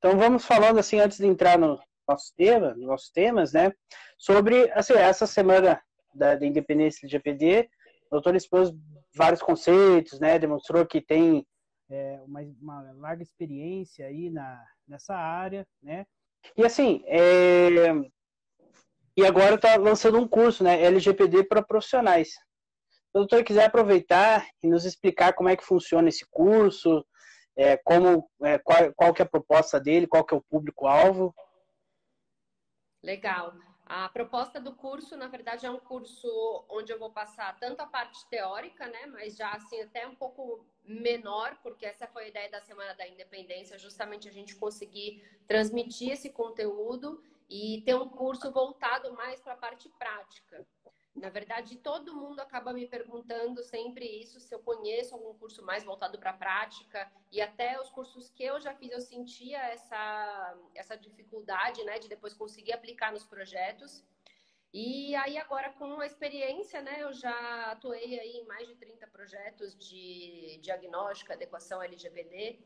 Então vamos falando assim, antes de entrar no nosso tema, nos nossos temas, né, sobre assim, essa semana da independência do GPD, o doutor expôs vários conceitos, né, demonstrou que tem uma larga experiência aí nessa área, né, e assim, e agora está lançando um curso, né, LGPD para profissionais. Se o doutor quiser aproveitar e nos explicar como é que funciona esse curso, qual que é a proposta dele, qual que é o público-alvo. Legal. A proposta do curso, na verdade, é um curso onde eu vou passar tanto a parte teórica, né, mas já assim até um pouco menor, porque essa foi a ideia da Semana da Independência, justamente a gente conseguir transmitir esse conteúdo e ter um curso voltado mais para a parte prática. Na verdade, todo mundo acaba me perguntando sempre isso, se eu conheço algum curso mais voltado para a prática, e até os cursos que eu já fiz, eu sentia essa dificuldade, né, de depois conseguir aplicar nos projetos. E aí agora, com a experiência, né, eu já atuei aí em mais de 30 projetos de diagnóstica, adequação LGPD.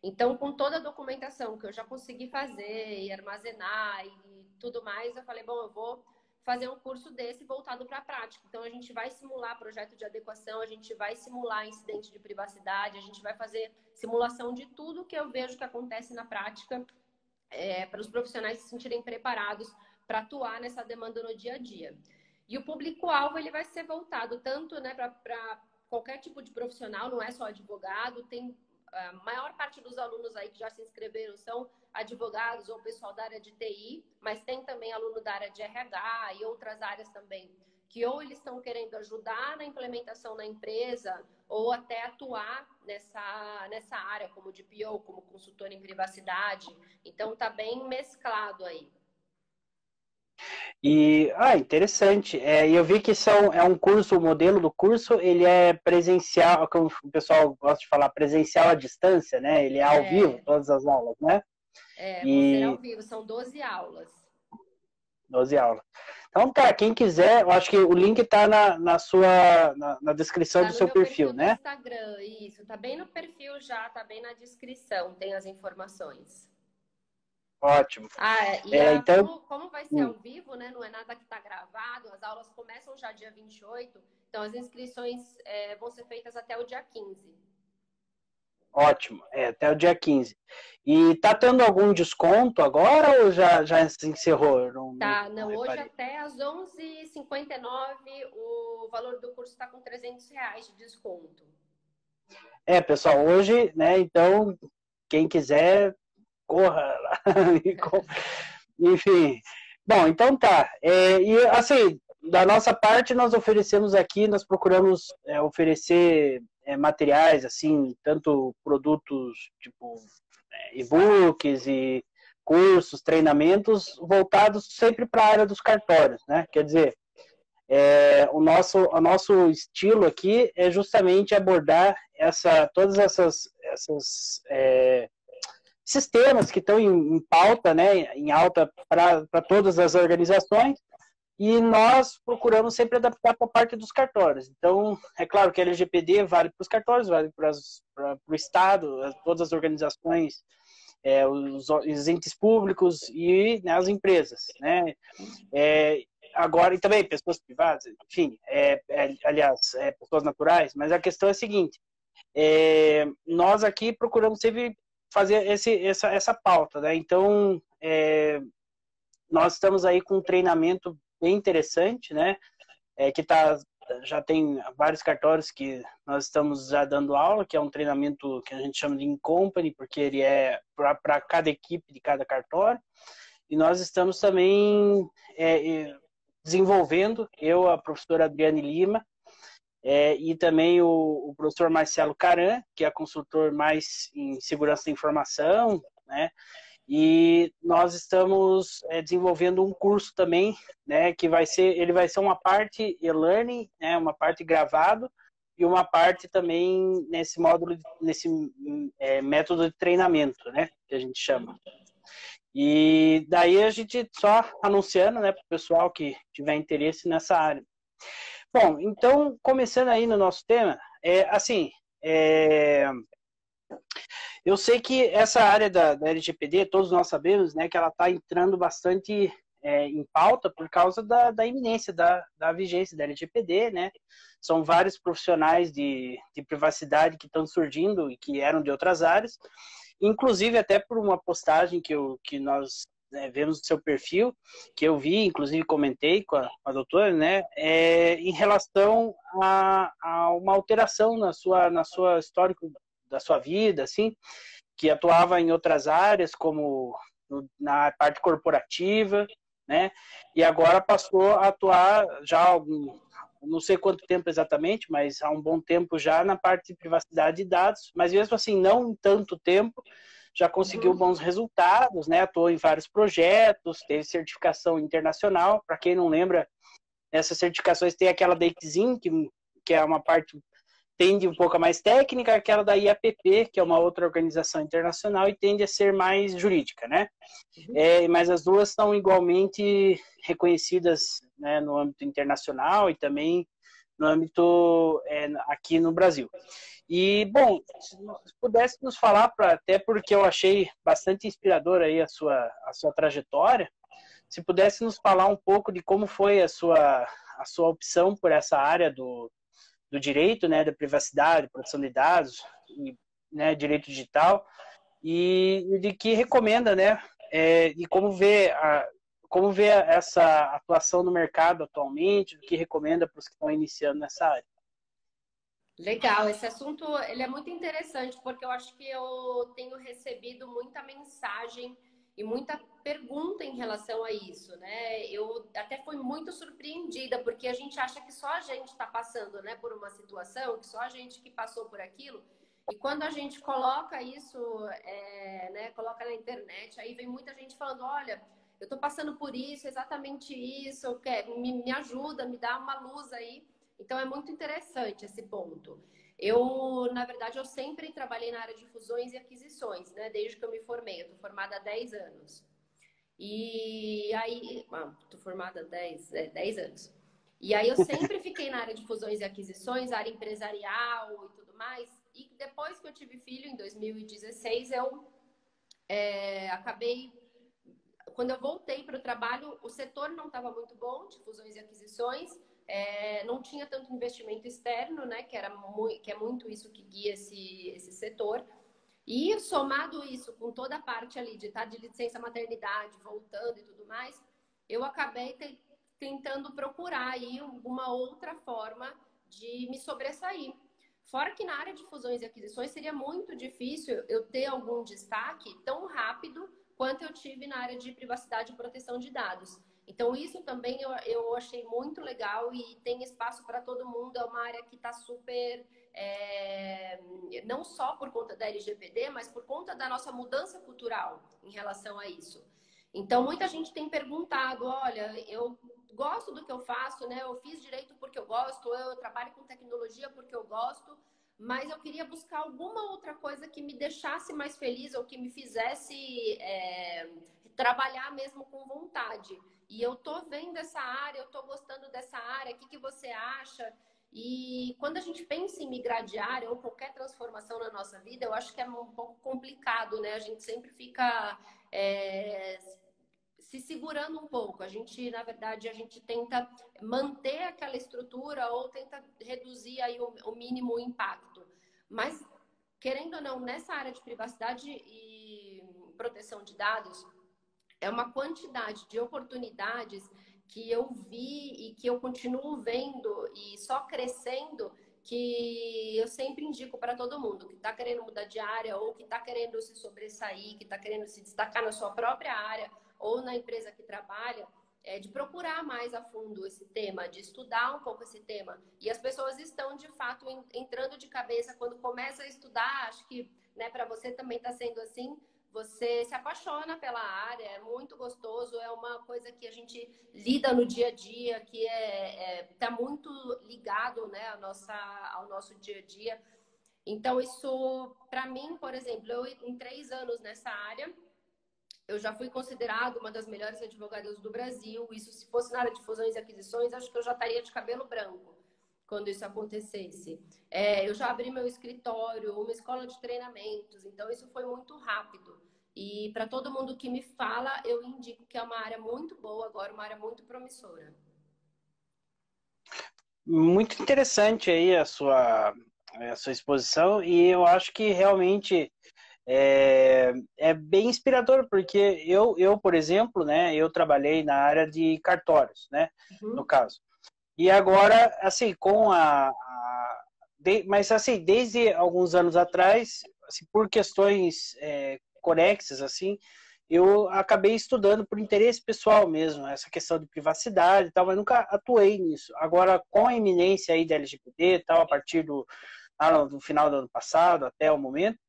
Então, com toda a documentação que eu já consegui fazer e armazenar e tudo mais, eu falei, bom, eu vou fazer um curso desse voltado para a prática. Então, a gente vai simular projeto de adequação, a gente vai simular incidente de privacidade, a gente vai fazer simulação de tudo que eu vejo que acontece na prática, para os profissionais se sentirem preparados para atuar nessa demanda no dia a dia. E o público-alvo ele vai ser voltado tanto, né, para qualquer tipo de profissional, não é só advogado, tem a maior parte dos alunos aí que já se inscreveram são advogados ou pessoal da área de TI, mas tem também aluno da área de RH e outras áreas também, que ou eles estão querendo ajudar na implementação na empresa ou até atuar nessa área como DPO, como consultor em privacidade. Então, está bem mesclado aí. E, interessante. E eu vi que é um curso, o modelo do curso, ele é presencial, como o pessoal gosta de falar, presencial à distância, né? Ele é ao vivo, todas as aulas, né? Vão ser ao vivo, são 12 aulas. 12 aulas. Então, tá, quem quiser, eu acho que o link tá na descrição do seu perfil, né? No Instagram, isso. Tá bem no perfil já, tá bem na descrição, tem as informações. Ótimo. Então, como vai ser ao vivo, né? Não é nada que tá gravado, as aulas começam já dia 28, então as inscrições vão ser feitas até o dia 15. Ótimo, até o dia 15. E tá tendo algum desconto agora ou já se encerrou? Não, hoje até às 11h59 o valor do curso está com R$300 de desconto. Pessoal, hoje, né, então, quem quiser, corra lá. Enfim, bom, então tá. E assim, da nossa parte, nós oferecemos aqui, nós procuramos oferecer materiais, assim, tanto produtos tipo e-books e cursos, treinamentos, voltados sempre para a área dos cartórios, né? Quer dizer, o nosso estilo aqui é justamente abordar todas esses temas que estão em pauta, né, em alta para todas as organizações, e nós procuramos sempre adaptar para a parte dos cartórios. Então, é claro que a LGPD vale para os cartórios, vale para o Estado, todas as organizações, os entes públicos e, né, as empresas, né? Agora, e também pessoas privadas, enfim, aliás, pessoas naturais, mas a questão é a seguinte, nós aqui procuramos sempre fazer essa pauta, né? Então, nós estamos aí com um treinamento bem interessante, né? Já tem vários cartórios que nós estamos já dando aula, que é um treinamento que a gente chama de in-company, porque ele é para cada equipe de cada cartório, e nós estamos também desenvolvendo, a professora Adriane Lima, e também o professor Marcelo Caran, que é consultor mais em segurança da informação, né? E nós estamos desenvolvendo um curso também, né, que ele vai ser uma parte e-learning, né, uma parte gravado e uma parte também nesse módulo, nesse método de treinamento, né, que a gente chama. E daí a gente só anunciando, né, para o pessoal que tiver interesse nessa área. Bom, então, começando aí no nosso tema, Eu sei que essa área da LGPD, todos nós sabemos, né, que ela está entrando bastante em pauta por causa da iminência da vigência da LGPD, né? São vários profissionais de privacidade que estão surgindo e que eram de outras áreas, inclusive até por uma postagem que nós vemos no seu perfil, que eu vi, inclusive comentei com a doutora, né, em relação a uma alteração na sua histórico da sua vida, assim, que atuava em outras áreas, como na parte corporativa, né? E agora passou a atuar já há algum, não sei quanto tempo exatamente, mas há um bom tempo já na parte de privacidade de dados, mas mesmo assim, não em tanto tempo, já conseguiu bons resultados, né? Atuou em vários projetos, teve certificação internacional. Para quem não lembra, essas certificações tem aquela da ICSIM, que é uma parte tende um pouco a mais técnica, aquela da IAPP, que é uma outra organização internacional, e tende a ser mais jurídica, né? Mas as duas são igualmente reconhecidas, né, no âmbito internacional e também no âmbito aqui no Brasil. E, bom, se pudesse nos falar, até porque eu achei bastante inspiradora aí a sua trajetória, se pudesse nos falar um pouco de como foi a sua opção por essa área do direito, né, da privacidade, proteção de dados, e, né, direito digital, e de que recomenda, né, e como vê essa atuação no mercado atualmente, o que recomenda para os que estão iniciando nessa área. Legal, esse assunto ele é muito interessante porque eu acho que eu tenho recebido muita mensagem e muita pergunta em relação a isso, né? Eu até fui muito surpreendida porque a gente acha que só a gente está passando, né, por uma situação, que só a gente que passou por aquilo. E quando a gente coloca isso, né, coloca na internet, aí vem muita gente falando, olha, eu estou passando por isso, exatamente isso, me ajuda, me dá uma luz aí. Então, é muito interessante esse ponto. Eu, na verdade, eu sempre trabalhei na área de fusões e aquisições, né? Desde que eu me formei. Eu tô formada há 10 anos. E aí... tô formada há 10 anos. E aí, eu sempre fiquei na área de fusões e aquisições, área empresarial e tudo mais. E depois que eu tive filho, em 2016, eu acabei... Quando eu voltei para o trabalho, o setor não estava muito bom de fusões e aquisições. Não tinha tanto investimento externo, né, que é muito isso que guia esse setor. E somado isso com toda a parte ali de estar de licença maternidade, voltando e tudo mais, eu acabei tentando procurar aí uma outra forma de me sobressair. Fora que na área de fusões e aquisições seria muito difícil eu ter algum destaque tão rápido quanto eu tive na área de privacidade e proteção de dados. Então, isso também eu achei muito legal e tem espaço para todo mundo. É uma área que está super... não só por conta da LGPD, mas por conta da nossa mudança cultural em relação a isso. Então, muita gente tem perguntado, olha, eu gosto do que eu faço, né? Eu fiz direito porque eu gosto, eu trabalho com tecnologia porque eu gosto, mas eu queria buscar alguma outra coisa que me deixasse mais feliz ou que me fizesse trabalhar mesmo com vontade. E eu tô vendo essa área, eu tô gostando dessa área, o que você acha? E quando a gente pensa em migrar de área ou qualquer transformação na nossa vida, eu acho que é um pouco complicado, né? A gente sempre fica se segurando um pouco. A gente, na verdade, a gente tenta manter aquela estrutura ou tenta reduzir aí o mínimo impacto. Mas, querendo ou não, nessa área de privacidade e proteção de dados, é uma quantidade de oportunidades que eu vi e que eu continuo vendo e só crescendo, que eu sempre indico para todo mundo que está querendo mudar de área ou que está querendo se sobressair, que está querendo se destacar na sua própria área ou na empresa que trabalha, de procurar mais a fundo esse tema, de estudar um pouco esse tema. E as pessoas estão, de fato, entrando de cabeça quando começa a estudar. Acho que, né, para você também está sendo assim. Você se apaixona pela área, é muito gostoso, é uma coisa que a gente lida no dia a dia, que tá muito ligado, né, ao nosso dia a dia. Então, isso, para mim, por exemplo, eu em 3 anos nessa área, eu já fui considerada uma das melhores advogadas do Brasil. Isso, se fosse na área de fusões e aquisições, acho que eu já estaria de cabelo branco. quando isso acontecesse. Eu já abri meu escritório, uma escola de treinamentos, então isso foi muito rápido. E para todo mundo que me fala, eu indico que é uma área muito boa agora, uma área muito promissora. Muito interessante aí a sua exposição, e eu acho que realmente é bem inspirador, porque por exemplo, né, eu trabalhei na área de cartórios, né, no Uhum. caso. E agora, assim, mas assim, desde alguns anos atrás, assim, por questões conexas, assim, eu acabei estudando por interesse pessoal mesmo, essa questão de privacidade e tal, mas nunca atuei nisso. Agora, com a iminência aí da LGBT e tal, a partir do final do ano passado até o momento,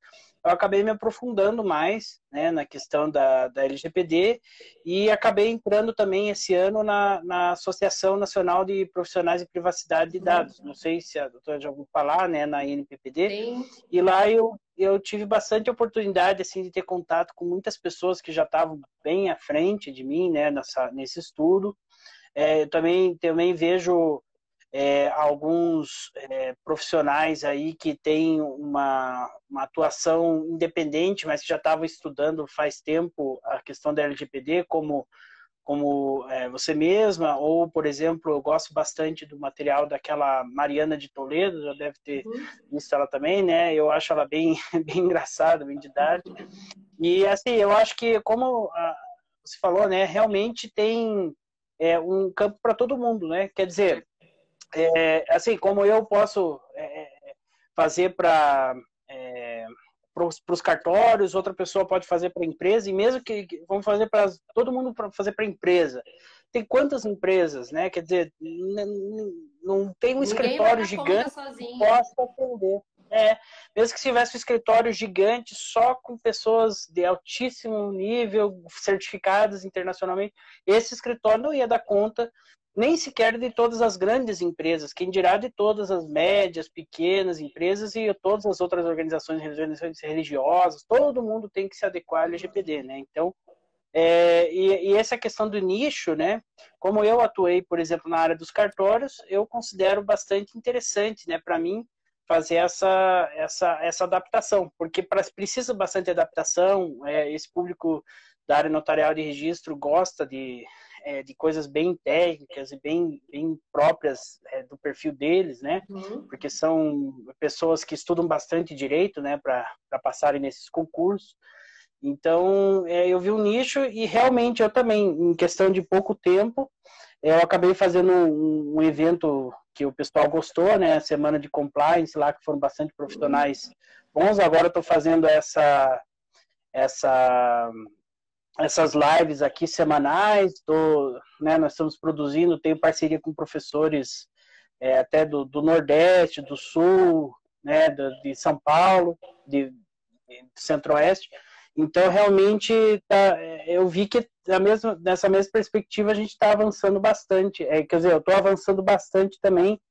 eu acabei me aprofundando mais, né, na questão da LGPD, e acabei entrando também esse ano na Associação Nacional de Profissionais de Privacidade de Dados. Não sei se a doutora já ouviu falar, né, na INPPD. Sim. E lá eu tive bastante oportunidade assim, de ter contato com muitas pessoas que já estavam bem à frente de mim, né, nesse estudo. Eu também vejo alguns profissionais aí que têm uma atuação independente, mas que já estavam estudando faz tempo a questão da LGPD, como você mesma, ou, por exemplo, eu gosto bastante do material daquela Mariana de Toledo, já deve ter Uhum. visto ela também, né? Eu acho ela bem, bem engraçada, bem didática. E, assim, eu acho que, como você falou, né, realmente tem um campo para todo mundo, né? Quer dizer, assim, como eu posso fazer para os cartórios, outra pessoa pode fazer para a empresa, e mesmo que vamos fazer para todo mundo para fazer para a empresa. Tem quantas empresas, né? Quer dizer, não tem um Ninguém vai escritório dar conta gigante que sozinho. possa atender. Mesmo que tivesse um escritório gigante só com pessoas de altíssimo nível, certificadas internacionalmente, esse escritório não ia dar conta nem sequer de todas as grandes empresas, quem dirá de todas as médias, pequenas empresas e todas as outras organizações religiosas, todo mundo tem que se adequar à LGPD, né? Então, e essa questão do nicho, né? Como eu atuei, por exemplo, na área dos cartórios, eu considero bastante interessante, né, para mim, fazer essa adaptação, porque precisa bastante adaptação, esse público da área notarial de registro gosta de coisas bem técnicas e bem próprias do perfil deles, né? Uhum. Porque são pessoas que estudam bastante direito, né, para passarem nesses concursos. Então, eu vi um nicho e realmente eu também, em questão de pouco tempo, eu acabei fazendo um evento que o pessoal gostou, né? Semana de compliance lá, que foram bastante profissionais bons. Agora estou fazendo essa, essas lives aqui semanais. Né, nós estamos produzindo, tenho parceria com professores até do Nordeste, do Sul, né, de São Paulo, de Centro-Oeste. Então, realmente, eu vi que nessa mesma perspectiva a gente está avançando bastante. Quer dizer, eu estou avançando bastante também,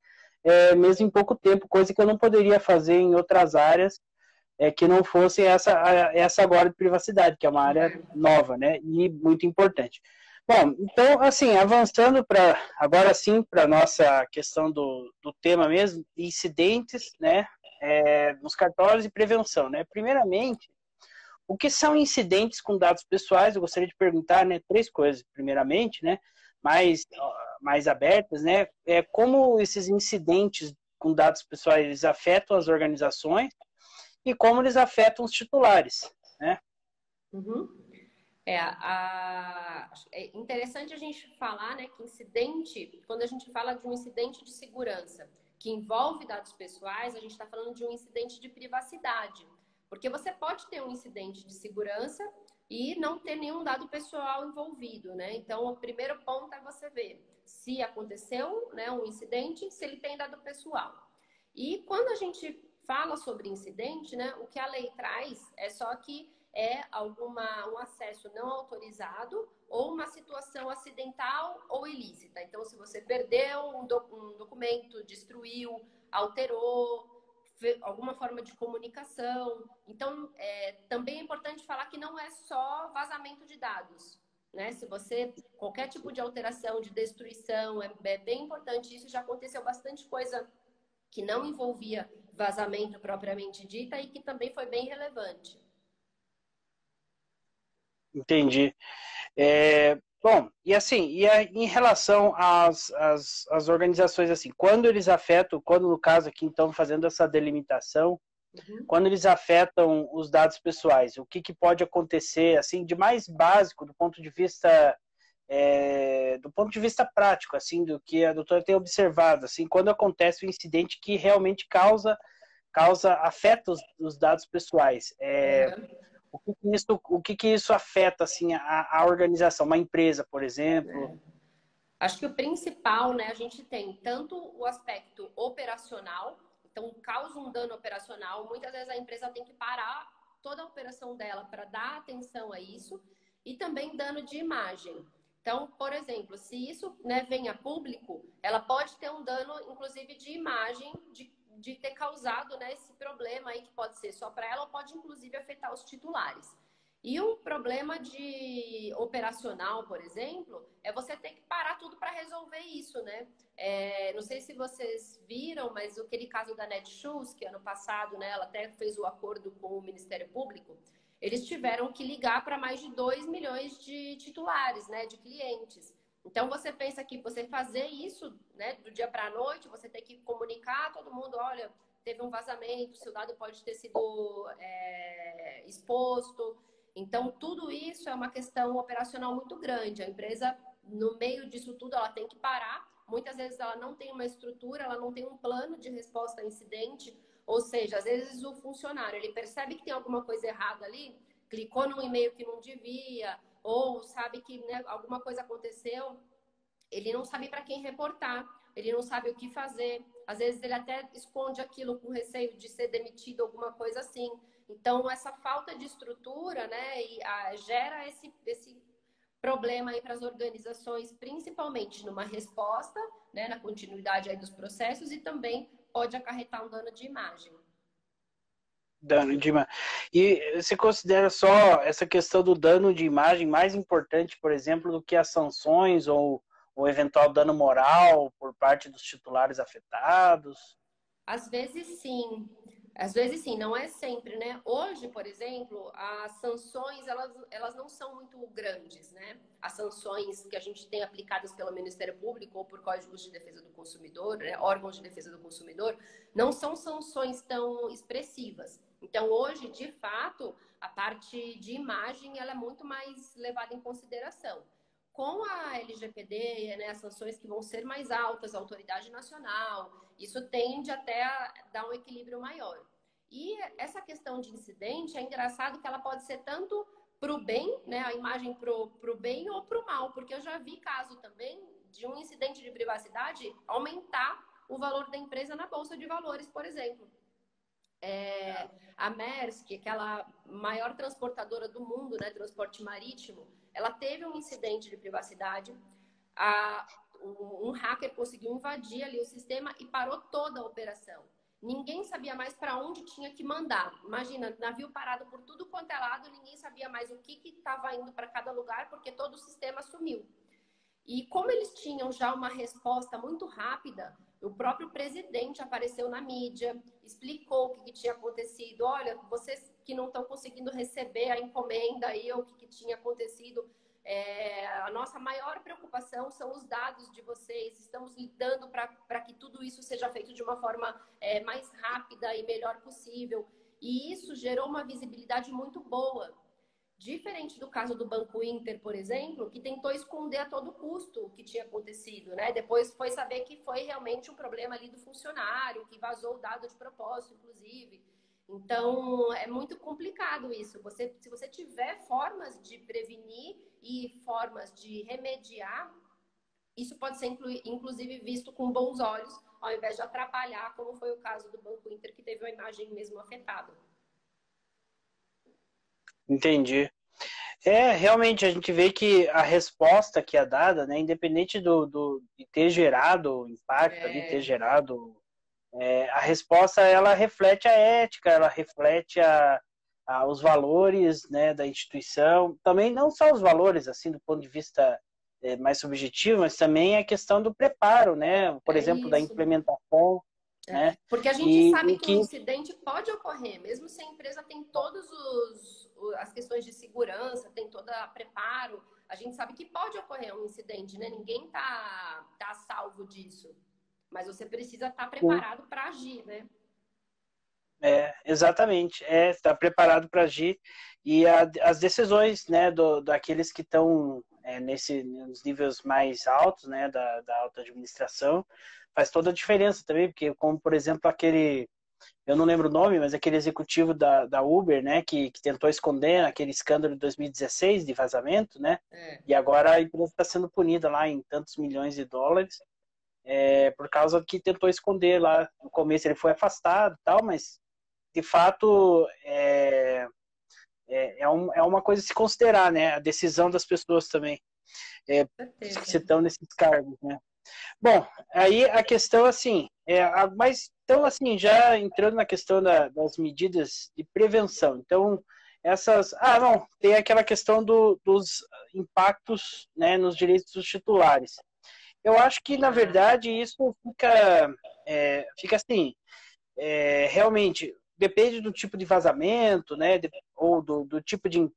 mesmo em pouco tempo, coisa que eu não poderia fazer em outras áreas, que não fosse essa agora de privacidade, que é uma área nova, né? E muito importante. Bom, então, assim, avançando agora sim para a nossa questão do tema mesmo, incidentes, né? Nos cartórios e prevenção, né? Primeiramente, o que são incidentes com dados pessoais? Eu gostaria de perguntar, né, três coisas. Primeiramente, né, mais abertas, né, como esses incidentes com dados pessoais eles afetam as organizações e como eles afetam os titulares, né? Uhum. É interessante a gente falar, né, que incidente, quando a gente fala de um incidente de segurança que envolve dados pessoais, a gente está falando de um incidente de privacidade. Porque você pode ter um incidente de segurança e não ter nenhum dado pessoal envolvido, né? Então, o primeiro ponto é você ver se aconteceu, né, um incidente, se ele tem dado pessoal. E quando a gente fala sobre incidente, né, o que a lei traz é só que um acesso não autorizado ou uma situação acidental ou ilícita. Então, se você perdeu um documento, destruiu, alterou, alguma forma de comunicação. Então, também é importante falar que não é só vazamento de dados. Né? Se você, qualquer tipo de alteração, de destruição, é bem importante. Isso já aconteceu bastante coisa que não envolvia vazamento propriamente dita e que também foi bem relevante. Entendi. Bom, e assim, em relação às organizações, assim, quando eles afetam, quando no caso aqui, então, fazendo essa delimitação, quando eles afetam os dados pessoais, o que pode acontecer, assim, de mais básico do ponto de vista prático, assim, do que a doutora tem observado, assim, quando acontece um incidente que realmente afeta os dados pessoais. O que isso afeta, assim, a organização, uma empresa, por exemplo? Acho que o principal, né, a gente tem tanto o aspecto operacional, então causa um dano operacional, muitas vezes a empresa tem que parar toda a operação dela para dar atenção a isso, e também dano de imagem. Então, por exemplo, se isso, né, vem a público, ela pode ter um dano, inclusive, de imagem, de ter causado, né, esse problema aí, que pode ser só para ela, ou pode, inclusive, afetar os titulares. E um problema de operacional, por exemplo, é você ter que parar tudo para resolver isso, né? Não sei se vocês viram, mas aquele caso da Netshoes, que ano passado, né, ela até fez o acordo com o Ministério Público, eles tiveram que ligar para mais de 2 milhões de titulares, né, de clientes. Então, você pensa que você fazer isso, né, do dia para a noite, você tem que comunicar a todo mundo, olha, teve um vazamento, seu dado pode ter sido exposto. Então, tudo isso é uma questão operacional muito grande. A empresa, no meio disso tudo, ela tem que parar. Muitas vezes ela não tem uma estrutura, ela não tem um plano de resposta a incidente. Ou seja, às vezes o funcionário, ele percebe que tem alguma coisa errada ali, clicou num e-mail que não devia, ou sabe que, né, alguma coisa aconteceu, ele não sabe para quem reportar, ele não sabe o que fazer. Às vezes ele até esconde aquilo com receio de ser demitido, alguma coisa assim. Então, essa falta de estrutura, né, gera esse problema aí para as organizações, principalmente numa resposta, né, na continuidade aí dos processos, e também pode acarretar um dano de imagem. Dano de imagem. E você considera só essa questão do dano de imagem mais importante, por exemplo, do que as sanções ou o eventual dano moral por parte dos titulares afetados? Às vezes sim. Às vezes sim, não é sempre, né? Hoje, por exemplo, as sanções, elas não são muito grandes, né? As sanções que a gente tem aplicadas pelo Ministério Público ou por códigos de defesa do consumidor, né? Órgãos de defesa do consumidor, não são sanções tão expressivas. Então, hoje, de fato, a parte de imagem, ela é muito mais levada em consideração. Com a LGPD, né, as sanções que vão ser mais altas, a autoridade nacional, isso tende até a dar um equilíbrio maior. E essa questão de incidente, é engraçado que ela pode ser tanto para o bem, né, a imagem para o bem ou para o mal, porque eu já vi caso também de um incidente de privacidade aumentar o valor da empresa na Bolsa de Valores, por exemplo. A Maersk, aquela maior transportadora do mundo, né, transporte marítimo, ela teve um incidente de privacidade. Um hacker conseguiu invadir ali o sistema e parou toda a operação. Ninguém sabia mais para onde tinha que mandar. Imagina, navio parado por tudo quanto é lado, ninguém sabia mais o que estava indo para cada lugar, porque todo o sistema sumiu. E como eles tinham já uma resposta muito rápida, o próprio presidente apareceu na mídia, explicou o que tinha acontecido. Olha, vocês que não estão conseguindo receber a encomenda aí, o que tinha acontecido, a nossa maior preocupação são os dados de vocês. Estamos lidando para que tudo isso seja feito de uma forma mais rápida e melhor possível. E isso gerou uma visibilidade muito boa. Diferente do caso do Banco Inter, por exemplo, que tentou esconder a todo custo o que tinha acontecido, né? Depois foi saber que foi realmente um problema ali do funcionário, que vazou o dado de propósito, inclusive. Então, é muito complicado isso. Se você tiver formas de prevenir e formas de remediar, isso pode ser, inclusive, visto com bons olhos, ao invés de atrapalhar, como foi o caso do Banco Inter, que teve a imagem mesmo afetada. Entendi. Realmente a gente vê que a resposta que é dada, né, independente de ter gerado impacto ali, ter gerado, a resposta ela reflete a ética, ela reflete os valores, né, da instituição, também não só os valores, assim, do ponto de vista mais subjetivo, mas também a questão do preparo, né, por exemplo, da implementação né? Porque a gente sabe E que um que incidente pode ocorrer, mesmo se a empresa tem todas as questões de segurança, tem todo a preparo, a gente sabe que pode ocorrer um incidente, né? Ninguém tá salvo disso. Mas você precisa estar preparado para agir, né? exatamente, estar preparado para agir e as decisões, né, daqueles que estão nos níveis mais altos, né, da alta administração, faz toda a diferença também, porque como, por exemplo, eu não lembro o nome, mas aquele executivo da Uber, né, que tentou esconder aquele escândalo de 2016 de vazamento, né, e agora a empresa está sendo punida lá em tantos milhões de dólares, por causa que tentou esconder lá. No começo ele foi afastado e tal, mas de fato é uma coisa a se considerar, né, a decisão das pessoas também, que Certeza. se estão nesses cargos, né. Bom, aí a questão assim, mas então assim, já entrando na questão das medidas de prevenção, então não, tem aquela questão dos impactos, né, nos direitos dos titulares. Eu acho que na verdade isso fica assim, realmente depende do tipo de vazamento, né, ou do tipo De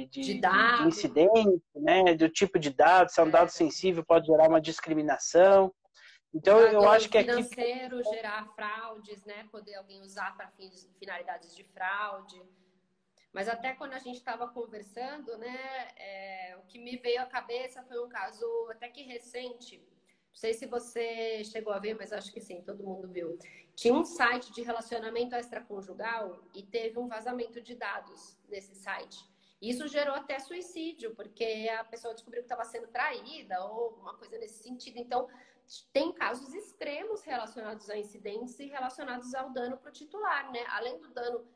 de dado, incidente, né, do tipo de dado, se é um dado sensível pode gerar uma discriminação. Então, eu dado acho que aqui. financeiro, gerar fraudes, né? Poder alguém usar para finalidades de fraude. Mas até quando a gente estava conversando, né, o que me veio à cabeça foi um caso até que recente. Não sei se você chegou a ver, mas acho que sim, todo mundo viu. Tinha um site de relacionamento extraconjugal e teve um vazamento de dados nesse site. Isso gerou até suicídio, porque a pessoa descobriu que estava sendo traída ou alguma coisa nesse sentido. Então, tem casos extremos relacionados a incidentes e relacionados ao dano para o titular, né? Além do dano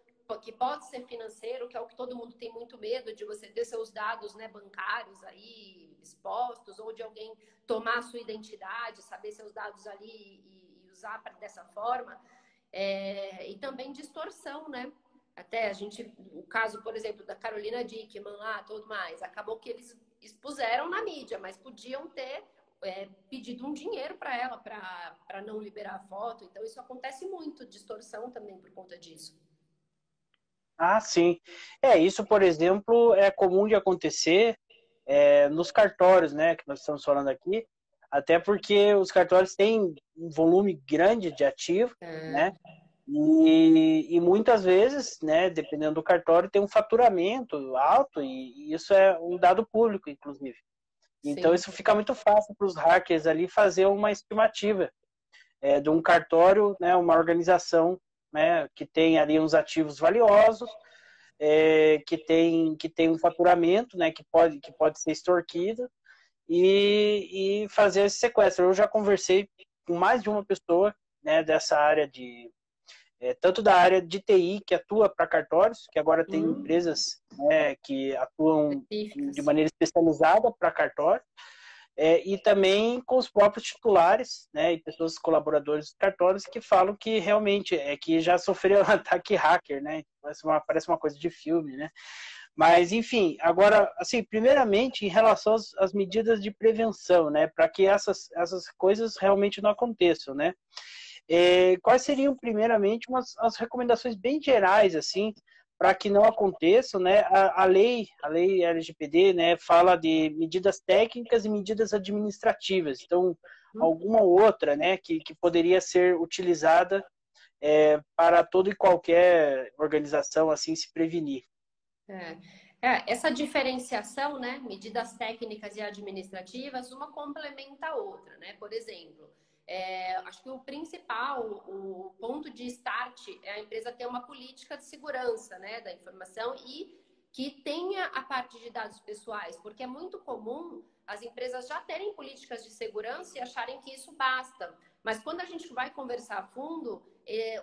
que pode ser financeiro, que é o que todo mundo tem muito medo de você ter seus dados, né, bancários aí expostos, ou de alguém tomar a sua identidade, saber seus dados ali e usar dessa forma. E também distorção, né? Até o caso, por exemplo, da Carolina Dickmann lá, tudo mais, acabou que eles expuseram na mídia, mas podiam ter pedido um dinheiro para ela para não liberar a foto. Então, isso acontece muito, distorção também por conta disso. Ah, sim. Isso, por exemplo, é comum de acontecer nos cartórios, né, que nós estamos falando aqui, até porque os cartórios têm um volume grande de ativo, né, e muitas vezes, né, dependendo do cartório, tem um faturamento alto e isso é um dado público, inclusive. Então, Sim. isso fica muito fácil para os hackers ali fazer uma estimativa de um cartório, né, uma organização, né, que tem ali uns ativos valiosos, que tem um faturamento, né, que pode ser extorquido e fazer esse sequestro. Eu já conversei com mais de uma pessoa, né, dessa área tanto da área de TI que atua para cartórios, que agora tem empresas, né, que atuam de Específicas. maneira especializada para cartório, e também com os próprios titulares, né, e pessoas colaboradores dos cartórios que falam que realmente que já sofreu ataque hacker, né? Parece uma coisa de filme, né? Mas, enfim, agora, assim, primeiramente, em relação às medidas de prevenção, né, para que essas coisas realmente não aconteçam, né? Quais seriam, primeiramente, as recomendações bem gerais, assim, para que não aconteçam, né? A lei LGPD, né, fala de medidas técnicas e medidas administrativas. Então, alguma outra, né, que poderia ser utilizada para toda e qualquer organização, assim, se prevenir. Essa diferenciação, né, medidas técnicas e administrativas, uma complementa a outra, né? Por exemplo, acho que o principal, o ponto de start é a empresa ter uma política de segurança, né, da informação e que tenha a parte de dados pessoais, porque é muito comum as empresas já terem políticas de segurança e acharem que isso basta. Mas quando a gente vai conversar a fundo,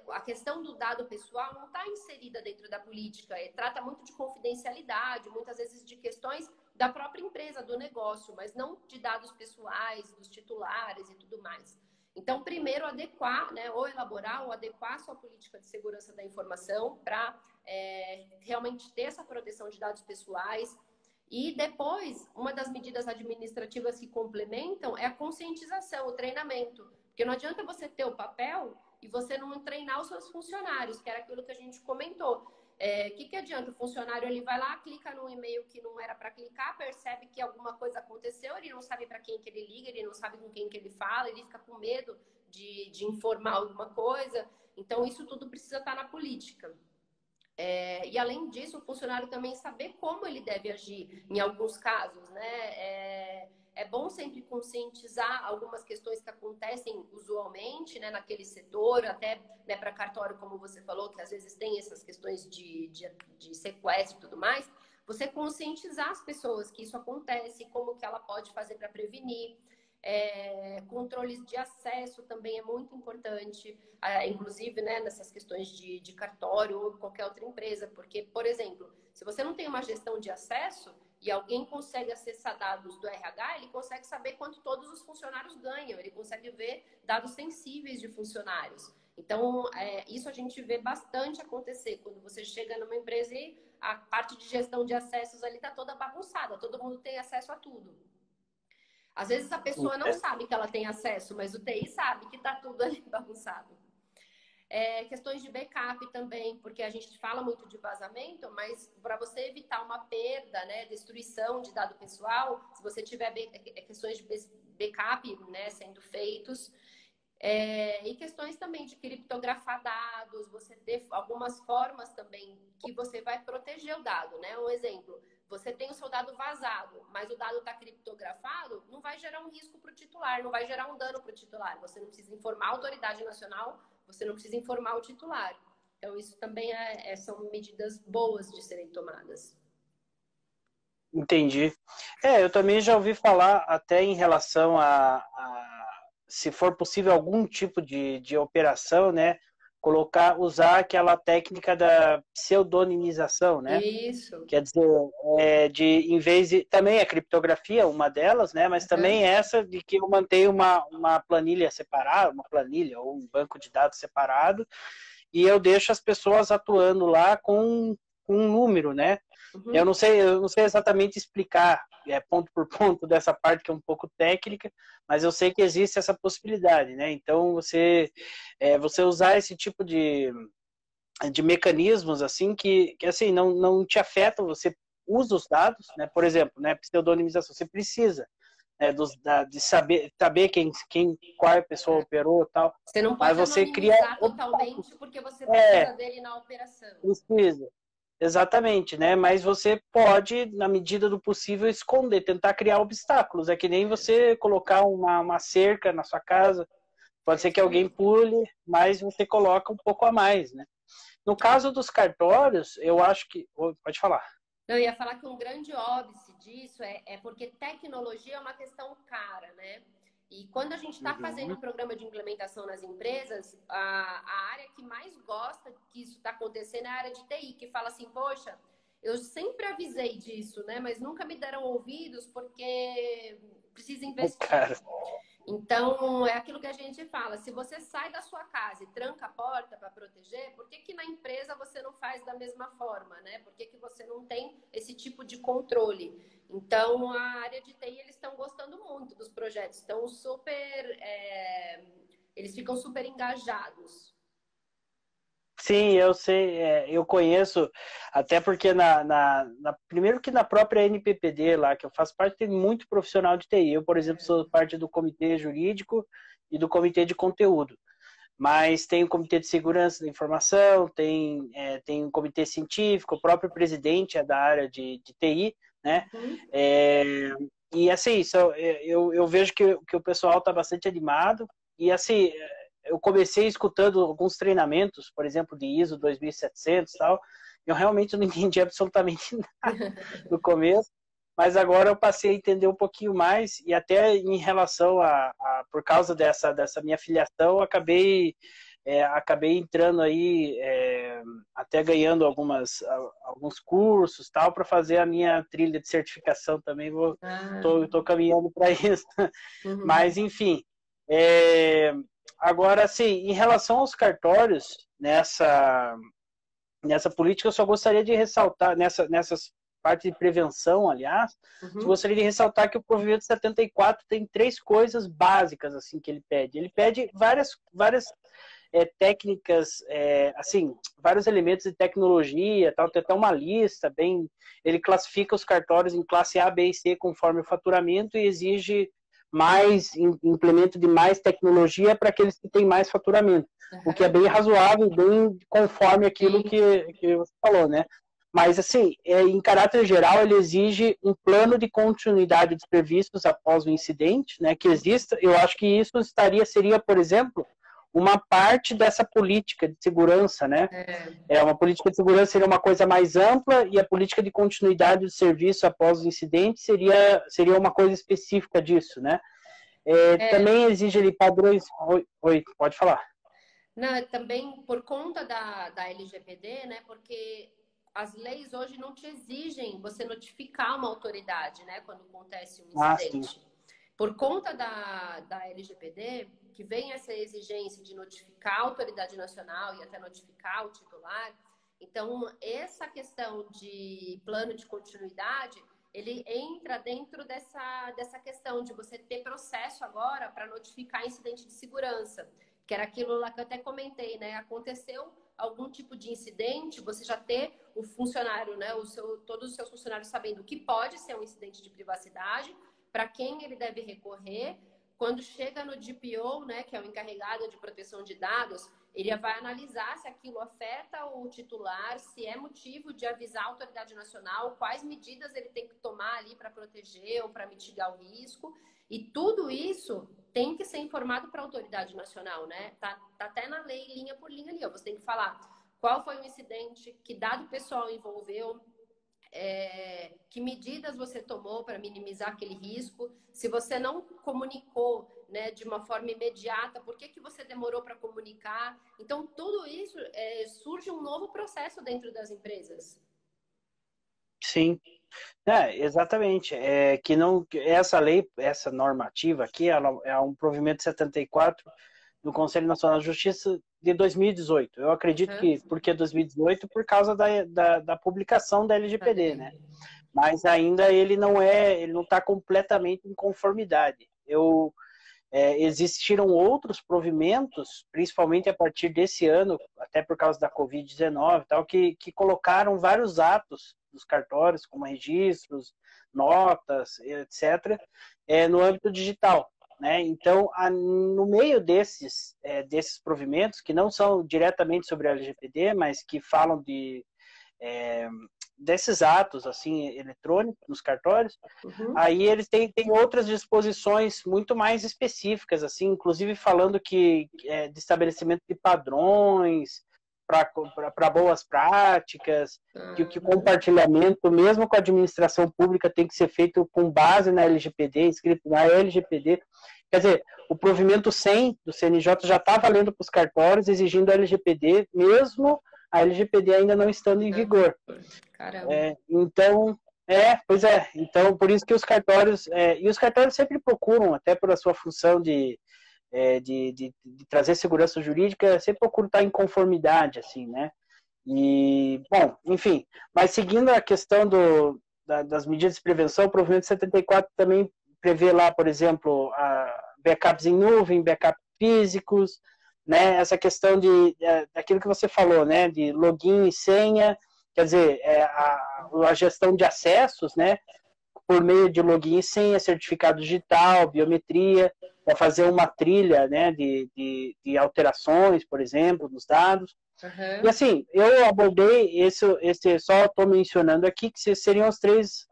a questão do dado pessoal não está inserida dentro da política. Trata muito de confidencialidade, muitas vezes de questões da própria empresa, do negócio, mas não de dados pessoais, dos titulares e tudo mais. Então, primeiro, adequar, né, ou elaborar ou adequar a sua política de segurança da informação para realmente ter essa proteção de dados pessoais. E depois, uma das medidas administrativas que complementam é a conscientização, o treinamento. Porque não adianta você ter o papel e você não treinar os seus funcionários, que era aquilo que a gente comentou. Que adianta? O funcionário ele vai lá, clica num e-mail que não era para clicar, percebe que alguma coisa aconteceu, ele não sabe para quem que ele liga, ele não sabe com quem que ele fala, ele fica com medo de informar alguma coisa. Então, isso tudo precisa estar na política. E além disso, o funcionário também saber como ele deve agir em alguns casos, né? É bom sempre conscientizar algumas questões que acontecem usualmente, né, naquele setor, até, né, para cartório, como você falou, que às vezes tem essas questões de sequestro e tudo mais. Você conscientizar as pessoas que isso acontece, como que ela pode fazer para prevenir. Controles de acesso também é muito importante, inclusive, né, nessas questões de cartório ou qualquer outra empresa, porque, por exemplo, se você não tem uma gestão de acesso e alguém consegue acessar dados do RH, ele consegue saber quanto todos os funcionários ganham, ele consegue ver dados sensíveis de funcionários. Então, isso a gente vê bastante acontecer quando você chega numa empresa e a parte de gestão de acessos ali está toda bagunçada, todo mundo tem acesso a tudo. Às vezes a pessoa não sabe que ela tem acesso, mas o TI sabe que está tudo ali bagunçado. Questões de backup também, porque a gente fala muito de vazamento, mas para você evitar uma perda, né, destruição de dado pessoal, se você tiver questões de backup, né, sendo feitos, e questões também de criptografar dados, você ter algumas formas também que você vai proteger o dado, né? Um exemplo, você tem o seu dado vazado, mas o dado está criptografado, não vai gerar um risco para o titular, não vai gerar um dano para o titular. Você não precisa informar a autoridade nacional, você não precisa informar o titular. Então, isso também são medidas boas de serem tomadas. Entendi. Eu também já ouvi falar até em relação se for possível algum tipo de operação, né, usar aquela técnica da pseudonimização, né? Isso. Quer dizer, em vez de, também a criptografia, uma delas, né, mas também essa de que eu mantenho uma planilha separada, uma planilha ou um banco de dados separado, e eu deixo as pessoas atuando lá com um número, né? Uhum. Eu não sei exatamente explicar ponto por ponto dessa parte que é um pouco técnica, mas eu sei que existe essa possibilidade, né? Então, você usar esse tipo de mecanismos, assim, que assim, não te afetam, você usa os dados, né? Por exemplo, né, pseudonimização, você precisa de saber qual pessoa operou e tal. Você não pode anonimizar totalmente porque você precisa dele na operação. Precisa. Exatamente, né? Mas você pode, na medida do possível, esconder, tentar criar obstáculos. É que nem você colocar uma cerca na sua casa. Pode ser que alguém pule, mas você coloca um pouco a mais, né? No caso dos cartórios, eu acho que... Pode falar. Eu ia falar que um grande óbice disso é porque tecnologia é uma questão cara, né? E quando a gente está fazendo um programa de implementação nas empresas, a área que mais gosta que isso está acontecendo é a área de TI, que fala assim, poxa, eu sempre avisei disso, né? Mas nunca me deram ouvidos porque precisa investir. Então, é aquilo que a gente fala, se você sai da sua casa e tranca a porta para proteger, por que na empresa você não faz da mesma forma, né? Por que você não tem esse tipo de controle? Então, a área de TI, eles estão gostando muito dos projetos, estão eles ficam super engajados. Sim, eu sei, eu conheço, até porque primeiro que na própria NPPD lá, que eu faço parte, tem muito profissional de TI. Eu, por exemplo, sou parte do comitê jurídico e do comitê de conteúdo. Mas tem o comitê de segurança da informação, tem um comitê científico, o próprio presidente é da área de TI, né? E assim, eu vejo que o pessoal está bastante animado, e assim... Eu comecei escutando alguns treinamentos, por exemplo, de ISO 2700 e tal, eu realmente não entendi absolutamente nada no começo, mas agora eu passei a entender um pouquinho mais, e até em relação por causa dessa minha filiação, acabei entrando aí, até ganhando alguns cursos tal, para fazer a minha trilha de certificação também, tô caminhando para isso. Mas, enfim, agora, assim, em relação aos cartórios, nessa política, eu só gostaria de ressaltar, nessas parte de prevenção, aliás, eu gostaria de ressaltar que o provimento 74 tem 3 coisas básicas assim que ele pede. Ele pede várias técnicas, assim, vários elementos de tecnologia, tal, tem até uma lista bem. Ele classifica os cartórios em classe A, B e C conforme o faturamento e exige mais implemento de mais tecnologia para aqueles que têm mais faturamento, o que é bem razoável, bem conforme aquilo que você falou, né? Mas, assim, em caráter geral, ele exige um plano de continuidade de serviços após o incidente, né, que exista. Eu acho que isso seria, por exemplo, uma parte dessa política de segurança, né? Uma política de segurança seria uma coisa mais ampla e a política de continuidade do serviço após o incidente seria uma coisa específica disso, né? Também exige ali padrões... Oi, pode falar. Não, também por conta da LGPD, né? Porque as leis hoje não te exigem você notificar uma autoridade, né? Quando acontece um incidente. Por conta da LGPD, que vem essa exigência de notificar a autoridade nacional e até notificar o titular. Então, essa questão de plano de continuidade, ele entra dentro dessa questão de você ter processo agora para notificar incidente de segurança, que era aquilo lá que eu até comentei, né? Aconteceu algum tipo de incidente, você já ter o funcionário, né? Todos os seus funcionários sabendo o que pode ser um incidente de privacidade, para quem ele deve recorrer. Quando chega no DPO, né, que é o encarregado de proteção de dados, ele vai analisar se aquilo afeta o titular, se é motivo de avisar a autoridade nacional, quais medidas ele tem que tomar ali para proteger ou para mitigar o risco. E tudo isso tem que ser informado para a autoridade nacional, né? Tá até na lei, linha por linha ali, ó. Você tem que falar qual foi o incidente, que dado pessoal envolveu, que medidas você tomou para minimizar aquele risco, se você não comunicou, né, de uma forma imediata, por que você demorou para comunicar? Então, tudo isso surge um novo processo dentro das empresas. Sim, exatamente. Essa lei, essa normativa aqui, ela é um provimento 74 do Conselho Nacional de Justiça de 2018. Eu acredito que, porque 2018, por causa da publicação da LGPD, né? Mas ainda ele não está completamente em conformidade. Existiram outros provimentos, principalmente a partir desse ano, até por causa da Covid-19 e tal, que colocaram vários atos dos cartórios, como registros, notas, etc., no âmbito digital. Né? Então, no meio desses provimentos, que não são diretamente sobre a LGPD, mas que falam desses atos assim eletrônicos nos cartórios, aí eles têm outras disposições muito mais específicas, assim, inclusive falando de estabelecimento de padrões para boas práticas, que o compartilhamento, mesmo com a administração pública, tem que ser feito com base na LGPD, escrito na LGPD. Quer dizer, o provimento 100 do CNJ já está valendo para os cartórios, exigindo a LGPD, mesmo a LGPD ainda não estando em vigor. Caramba. Então, por isso que os cartórios, e os cartórios sempre procuram, até pela sua função de trazer segurança jurídica, sempre procuram estar em conformidade, assim, né? E, bom, enfim, mas seguindo a questão das medidas de prevenção, o provimento 74 também prevê lá, por exemplo, backups em nuvem, backups físicos, né? Essa questão daquilo que você falou, né? De login e senha, quer dizer, a gestão de acessos, né? Por meio de login e senha, certificado digital, biometria, para fazer uma trilha, né? De alterações, por exemplo, dos dados. E assim, eu abordei só estou mencionando aqui que seriam os 3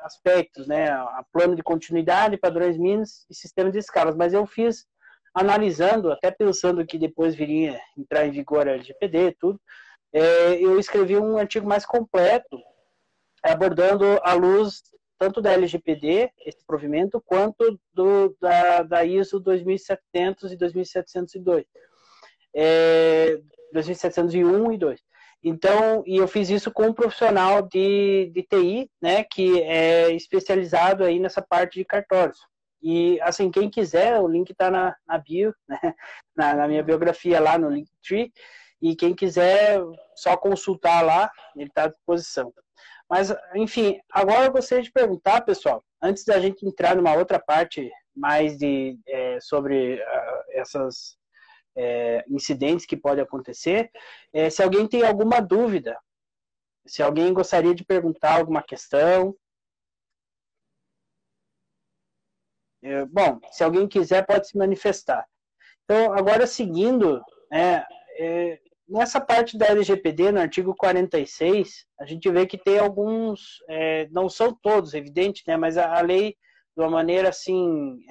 aspectos, né? A plano de continuidade, padrões mínimos e sistema de escalas, mas eu fiz analisando, até pensando que depois viria entrar em vigor a LGPD e tudo, eu escrevi um artigo mais completo, abordando à luz tanto da LGPD, esse provimento, quanto da ISO 2700 e 2702. 2701 e 2. Então, e eu fiz isso com um profissional de TI, né, que é especializado aí nessa parte de cartórios. E, assim, quem quiser, o link está na bio, né, na minha biografia lá no Linktree, e quem quiser só consultar lá, ele está à disposição. Mas, enfim, agora eu gostaria de perguntar, pessoal, antes da gente entrar numa outra parte mais sobre essas incidentes que podem acontecer, se alguém tem alguma dúvida, se alguém gostaria de perguntar alguma questão. Bom, se alguém quiser, pode se manifestar. Então, agora seguindo, nessa parte da LGPD, no artigo 46, a gente vê que tem alguns, não são todos, evidente, né, mas a lei, de uma maneira assim,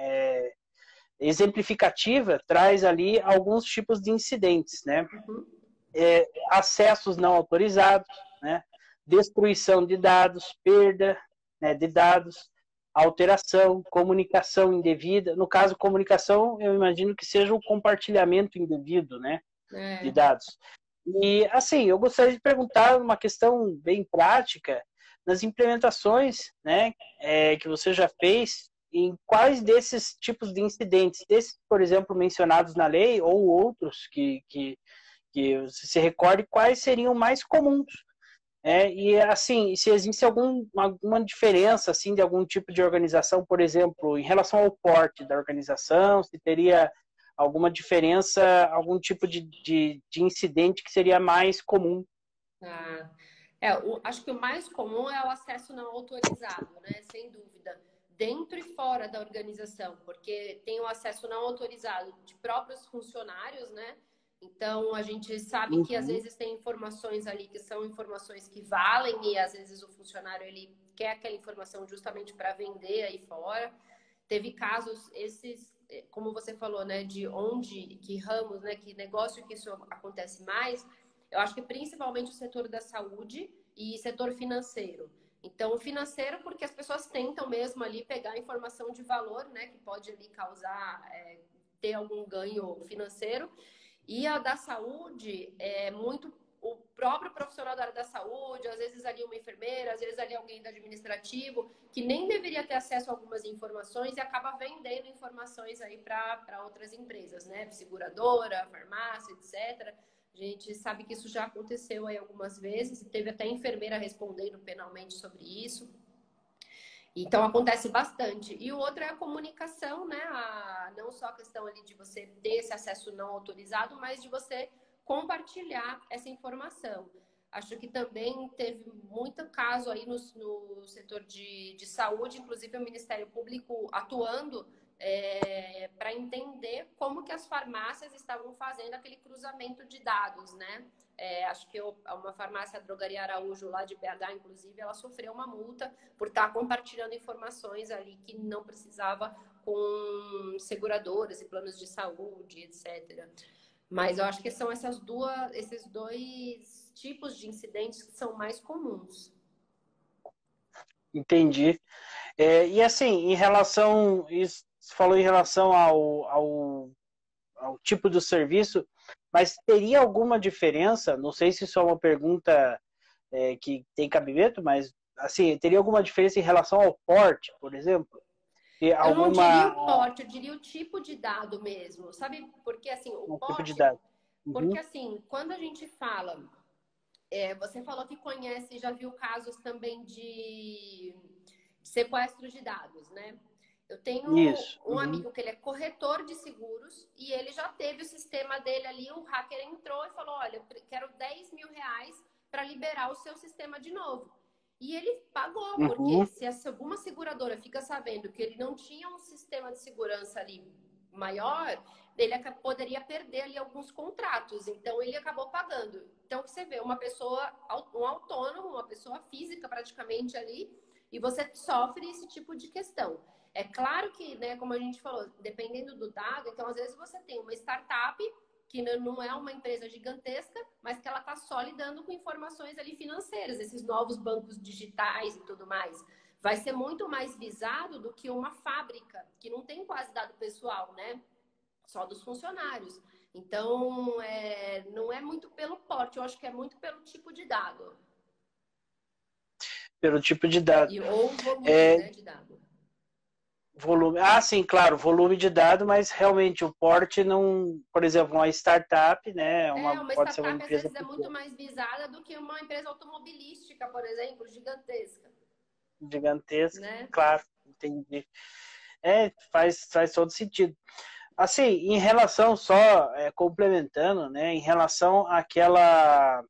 exemplificativa, traz ali alguns tipos de incidentes, né? Acessos não autorizados, né? Destruição de dados, perda, né, de dados, alteração, comunicação indevida. No caso, comunicação, eu imagino que seja o compartilhamento indevido, né, de dados. E, assim, eu gostaria de perguntar uma questão bem prática, nas implementações, né, que você já fez, em quais desses tipos de incidentes, desses, por exemplo, mencionados na lei, ou outros que você se recorde, quais seriam mais comuns? E assim, se existe alguma diferença assim de algum tipo de organização, por exemplo, em relação ao porte da organização, se teria alguma diferença, algum tipo de incidente que seria mais comum? Acho que o mais comum é o acesso não autorizado, né? Sem dúvida. Dentro e fora da organização, porque tem o acesso não autorizado de próprios funcionários, né? Então, a gente sabe que às vezes tem informações ali que são informações que valem e às vezes o funcionário ele quer aquela informação justamente para vender aí fora. Teve casos, esses, como você falou, né, de que ramos, né, que negócio que isso acontece mais. Eu acho que principalmente o setor da saúde e setor financeiro. Então, o financeiro, porque as pessoas tentam mesmo ali pegar informação de valor, né, que pode ali causar, ter algum ganho financeiro. E a da saúde é muito o próprio profissional da área da saúde, às vezes ali uma enfermeira, às vezes ali alguém do administrativo, que nem deveria ter acesso a algumas informações e acaba vendendo informações aí para outras empresas, né? Seguradora, farmácia, etc. A gente sabe que isso já aconteceu aí algumas vezes, e teve até enfermeira respondendo penalmente sobre isso. Então, acontece bastante. E o outro é a comunicação, né? Não só a questão ali de você ter esse acesso não autorizado, mas de você compartilhar essa informação. Acho que também teve muito caso aí no setor de saúde, inclusive o Ministério Público atuando para entender como que as farmácias estavam fazendo aquele cruzamento de dados, né? Acho que uma farmácia, a Drogaria Araújo, lá de BH, inclusive, ela sofreu uma multa por estar compartilhando informações ali que não precisava com seguradoras e planos de saúde, etc. Mas eu acho que são esses dois tipos de incidentes que são mais comuns. Entendi. E assim, você falou em relação ao tipo do serviço, mas teria alguma diferença? Não sei se isso é uma pergunta que tem cabimento, mas assim, teria alguma diferença em relação ao porte, por exemplo? Eu não diria o porte, eu diria o tipo de dado mesmo, sabe? Porque assim, o tipo de porte... dado. Porque assim, quando a gente fala... você falou que conhece, já viu casos também de sequestro de dados, né? Eu tenho um amigo que ele é corretor de seguros e ele já teve o sistema dele ali, o hacker entrou e falou, olha, eu quero 10 mil reais para liberar o seu sistema de novo. E ele pagou, porque se alguma seguradora fica sabendo que ele não tinha um sistema de segurança ali maior, ele poderia perder ali alguns contratos. Então, ele acabou pagando. Então, você vê uma pessoa, um autônomo, uma pessoa física praticamente ali, e você sofre esse tipo de questão. É claro que, né, como a gente falou, dependendo do dado, então, às vezes você tem uma startup que não é uma empresa gigantesca, mas que ela está só lidando com informações ali financeiras, esses novos bancos digitais e tudo mais. Vai ser muito mais visado do que uma fábrica, que não tem quase dado pessoal, né? Só dos funcionários. Então, não é muito pelo porte, eu acho que é muito pelo tipo de dado. Pelo tipo de dado. Ou volume, né, de dado. volume. Sim, claro, volume de dado, mas realmente o porte não, por exemplo, uma startup, né, Uma pode ser uma startup às empresa vezes é muito pequena, mais visada do que uma empresa automobilística, por exemplo, gigantesca, gigantesca, né? claro, entendi. Faz todo sentido. Assim, em relação só, complementando, né, em relação àquela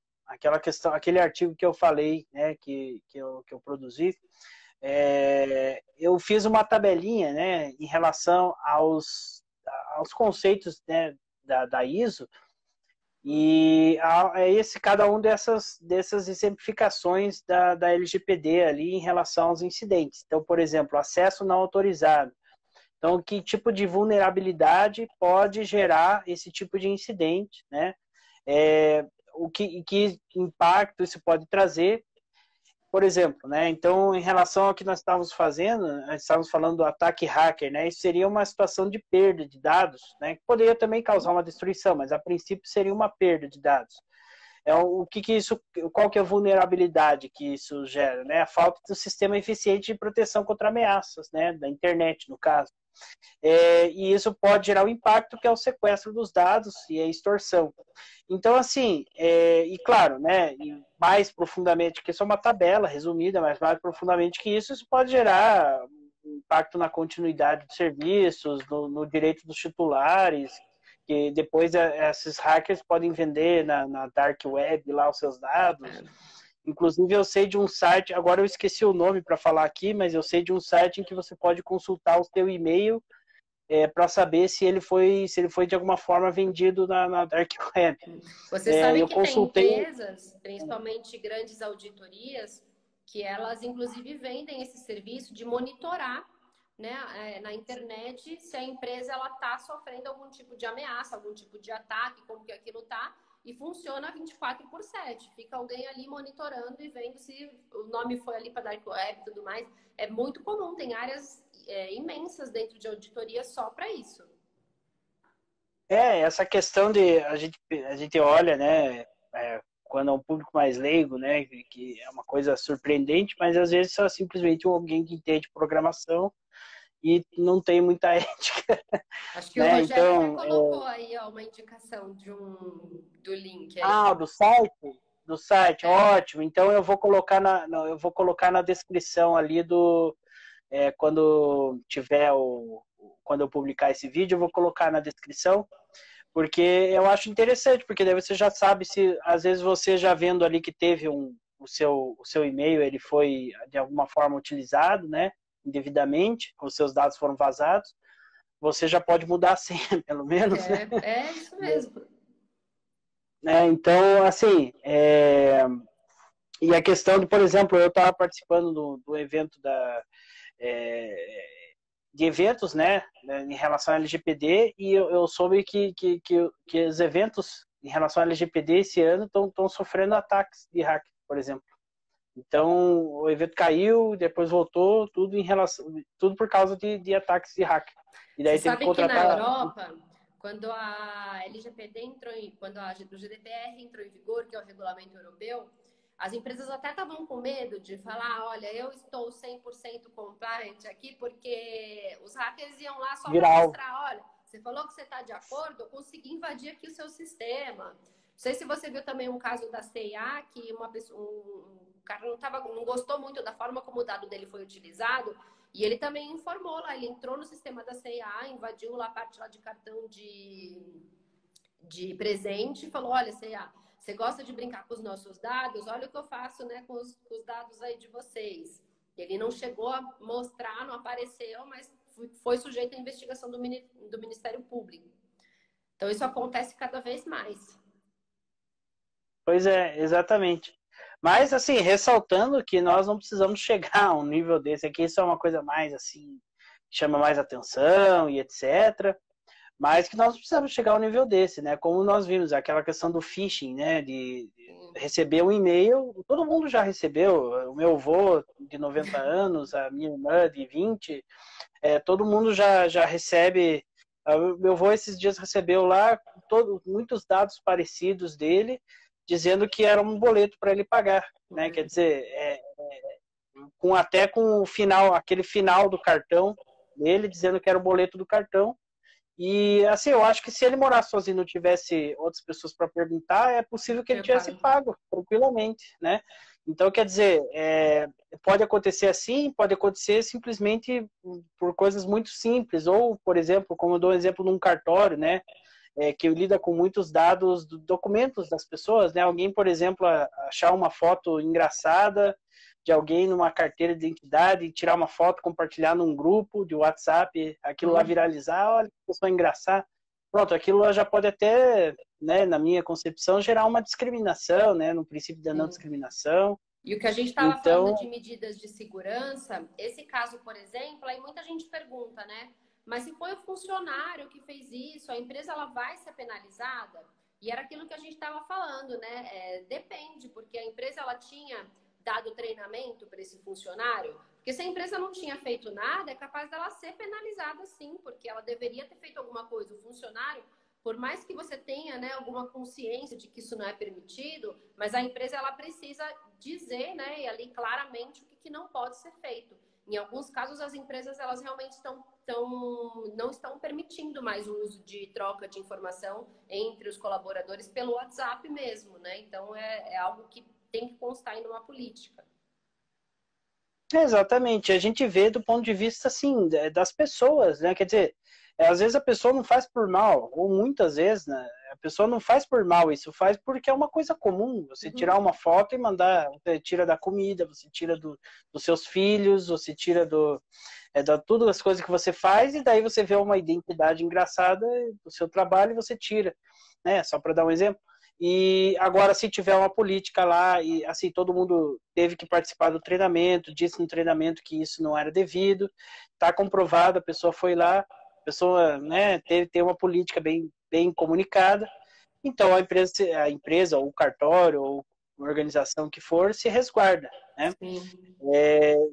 questão, aquele artigo que eu falei, né, que eu produzi, eu fiz uma tabelinha, né, em relação aos conceitos, né, da ISO, e cada um dessas exemplificações da LGPD ali em relação aos incidentes. Então, por exemplo, acesso não autorizado. Então, que tipo de vulnerabilidade pode gerar esse tipo de incidente, né? Que impacto isso pode trazer, por exemplo, né? Então, em relação ao que nós estávamos fazendo, nós estávamos falando do ataque hacker, né? Isso seria uma situação de perda de dados, né? Que poderia também causar uma destruição, mas a princípio seria uma perda de dados. Qual que é a vulnerabilidade que isso gera, né? A falta de um sistema eficiente de proteção contra ameaças, né? Da internet, no caso. E isso pode gerar um impacto que é o sequestro dos dados e a extorsão. Então, assim, e claro, né, e mais profundamente, que isso é uma tabela resumida, mas mais profundamente que isso pode gerar impacto na continuidade dos serviços, no direito dos titulares, que depois esses hackers podem vender na dark web lá os seus dados. Inclusive, eu sei de um site, agora eu esqueci o nome para falar aqui, mas eu sei de um site em que você pode consultar o seu e-mail para saber se ele foi de alguma forma vendido na dark web. Você sabe Eu que tem consultei. empresas, principalmente grandes auditorias, que elas inclusive vendem esse serviço de monitorar, né, na internet se a empresa ela está sofrendo algum tipo de ameaça, algum tipo de ataque, como que aquilo está, e funciona 24/7. Fica alguém ali monitorando e vendo se o nome foi ali para dark web e tudo mais. É muito comum, tem áreas imensas dentro de auditoria só para isso. Essa questão de a gente olha, né, quando é um público mais leigo, né, que é uma coisa surpreendente, mas às vezes só simplesmente alguém que entende programação e não tem muita ética. Acho que o Né? Rogério até Então, colocou aí ó, uma indicação do link aí. do site? Do site, É. ótimo. Então eu vou colocar na descrição ali quando tiver quando eu publicar esse vídeo, eu vou colocar na descrição, porque eu acho interessante, porque daí você já sabe se, às vezes você já vendo ali que teve o seu e-mail, ele foi de alguma forma utilizado, né, indevidamente, os seus dados foram vazados, você já pode mudar a senha, pelo menos, né? É isso mesmo. Então, assim, e a questão de, por exemplo, eu estava participando do evento de eventos, né, em relação ao LGPD, e eu soube que os eventos em relação ao LGPD esse ano estão sofrendo ataques de hack, por exemplo. Então, o evento caiu, depois voltou, tudo por causa de ataques de hack. E daí Você teve que sabe que na contratar. Europa, quando a LGPD quando o GDPR entrou em vigor, que é o regulamento europeu, as empresas até estavam com medo de falar, olha, eu estou 100% compliant aqui, porque os hackers iam lá só para mostrar, olha, você falou que você está de acordo, eu consegui invadir aqui o seu sistema. Não sei se você viu também um caso da CIA, que um cara não gostou muito da forma como o dado dele foi utilizado, e ele também informou lá, ele entrou no sistema da CIA, invadiu lá a parte lá de cartão de presente e falou, olha, CIA, você gosta de brincar com os nossos dados? Olha o que eu faço, né, com os dados aí de vocês. Ele não chegou a mostrar, não apareceu, mas foi sujeito à investigação do Ministério Público. Então, isso acontece cada vez mais. Pois é, exatamente. Mas, assim, ressaltando que nós não precisamos chegar a um nível desse aqui, isso é uma coisa mais, assim, que chama mais atenção e etc. Mas que nós precisamos chegar ao nível desse, né? Como nós vimos, aquela questão do phishing, né? De receber um e-mail, todo mundo já recebeu. O meu avô de 90 anos, a minha irmã de 20, todo mundo já recebe. O meu avô esses dias recebeu lá muitos dados parecidos dele, dizendo que era um boleto para ele pagar, né? Quer dizer, até com o final, aquele final do cartão, dele, dizendo que era o boleto do cartão. E, assim, eu acho que se ele morasse sozinho e não tivesse outras pessoas para perguntar, é possível que ele tivesse pago tranquilamente, né? Então, quer dizer, pode acontecer assim, pode acontecer simplesmente por coisas muito simples, ou, por exemplo, como eu dou um exemplo num cartório, né? Que lida com muitos dados, documentos das pessoas, né? Alguém, por exemplo, achar uma foto engraçada de alguém numa carteira de identidade, tirar uma foto, compartilhar num grupo de WhatsApp, aquilo lá viralizar, olha que pessoa engraçada. Pronto, aquilo lá já pode até, né, na minha concepção, gerar uma discriminação, né, no princípio da não discriminação. E o que a gente estava falando de medidas de segurança, esse caso, por exemplo, aí muita gente pergunta, né? Mas se foi o funcionário que fez isso, a empresa ela vai ser penalizada? E era aquilo que a gente estava falando, né? Depende, porque a empresa ela tinha dado treinamento para esse funcionário, porque se a empresa não tinha feito nada, é capaz dela ser penalizada sim, porque ela deveria ter feito alguma coisa. O funcionário, por mais que você tenha, né, alguma consciência de que isso não é permitido, mas a empresa ela precisa dizer, né, e ali claramente o que não pode ser feito. Em alguns casos, as empresas elas realmente não estão permitindo mais o uso de troca de informação entre os colaboradores pelo WhatsApp mesmo, né? Então, é algo que tem que constar em uma política. Exatamente. A gente vê do ponto de vista, assim, das pessoas, né? Quer dizer, às vezes a pessoa não faz por mal, ou muitas vezes, né? A pessoa não faz por mal, isso faz porque é uma coisa comum. Você tirar uma foto e mandar, você tira da comida, você tira dos seus filhos, você tira da tudo as coisas que você faz, e daí você vê uma identidade engraçada do seu trabalho e você tira, né? Só para dar um exemplo. E agora, se tiver uma política lá, e assim, todo mundo teve que participar do treinamento, disse no treinamento que isso não era devido, está comprovado, a pessoa foi lá, a pessoa, né, teve uma política bem comunicada, então a empresa, ou o cartório, ou a organização que for, se resguarda, né?